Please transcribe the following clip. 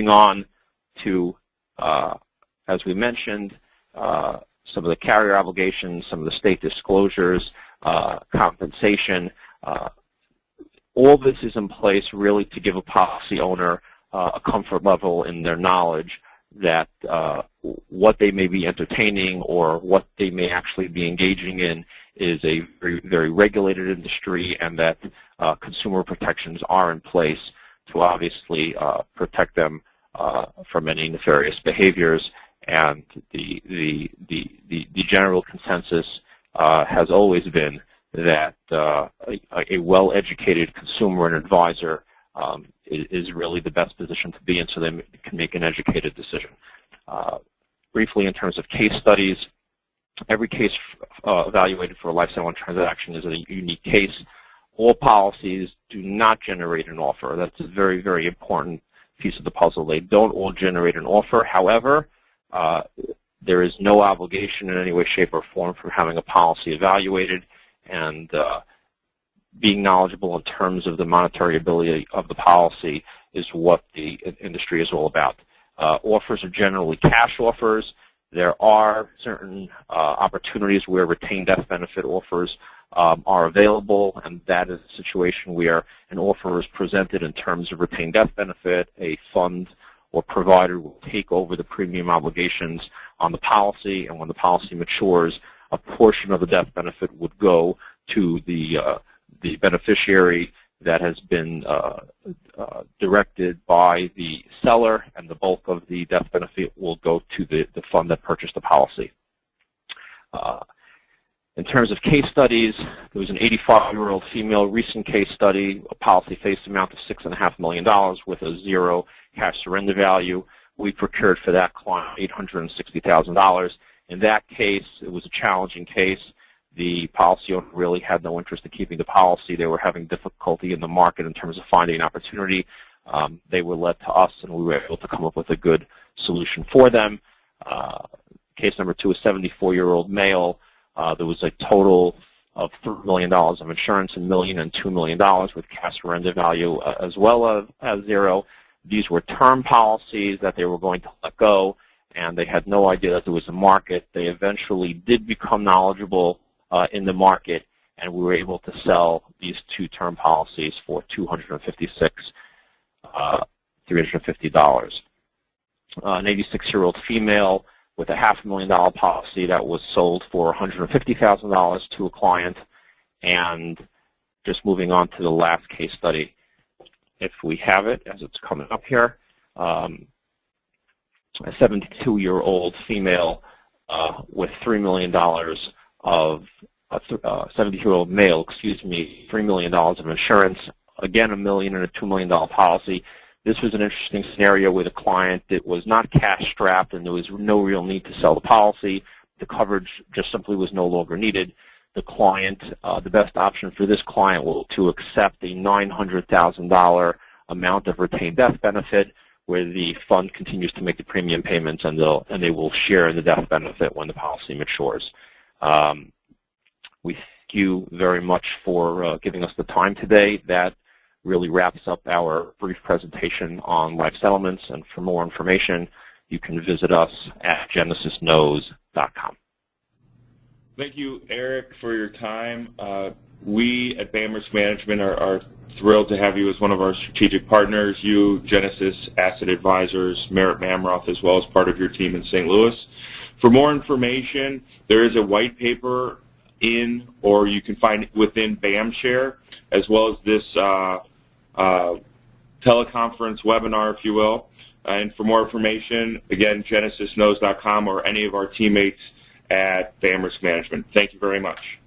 Moving on to, as we mentioned, some of the carrier obligations, some of the state disclosures, compensation. All this is in place really to give a policy owner a comfort level in their knowledge that what they may be entertaining or what they may actually be engaging in is a very, very regulated industry, and that consumer protections are in place to obviously protect them from any nefarious behaviors. And the general consensus has always been that a well-educated consumer and advisor is really the best position to be in, so they can make an educated decision. Briefly, in terms of case studies, every case evaluated for a life settlement transaction is a unique case. All policies do not generate an offer. That's a very, very important piece of the puzzle. They don't all generate an offer. However, there is no obligation in any way, shape, or form for having a policy evaluated, and being knowledgeable in terms of the monetary ability of the policy is what the industry is all about. Offers are generally cash offers. There are certain opportunities where retained death benefit offers are available, and that is a situation where an offer is presented in terms of retained death benefit. A fund or provider will take over the premium obligations on the policy, and when the policy matures, a portion of the death benefit would go to the beneficiary that has been directed by the seller, and the bulk of the death benefit will go to the fund that purchased the policy. In terms of case studies, there was an 85-year-old female recent case study, a policy face amount of $6.5 million with a zero cash surrender value. We procured for that client $860,000. In that case, it was a challenging case. The policy owner really had no interest in keeping the policy. They were having difficulty in the market in terms of finding an opportunity. They were led to us, and we were able to come up with a good solution for them. Case number 2, a 74-year-old male. There was a total of $3 million of insurance, $1 million and $2 million with cash surrender value as well as zero. These were term policies that they were going to let go, and they had no idea that there was a market. They eventually did become knowledgeable in the market, and we were able to sell these 2 term policies for $350. An 86-year-old female with a $500,000 policy that was sold for $150,000 to a client. And just moving on to the last case study, if we have it, as it's coming up here, a 72-year-old female with $3 million of a 70-year-old male, excuse me, $3 million of insurance. Again, $1 million and a $2 million policy. This was an interesting scenario with a client that was not cash strapped, and there was no real need to sell the policy. The coverage just simply was no longer needed. The client, the best option for this client was to accept a $900,000 amount of retained death benefit, where the fund continues to make the premium payments, and they will share in the death benefit when the policy matures. We thank you very much for giving us the time today. That really wraps up our brief presentation on life settlements, and for more information, you can visit us at genesisknows.com. Thank you, Eric, for your time. We at BAM Risk Management are thrilled to have you as one of our strategic partners, you, Genesis Asset Advisors, Merritt Mamroth, as well as part of your team in St. Louis. For more information, there is a white paper in, or you can find it within BAMShare, as well as this teleconference webinar, if you will. And for more information, again, genesisknows.com or any of our teammates at BAM Risk Management. Thank you very much.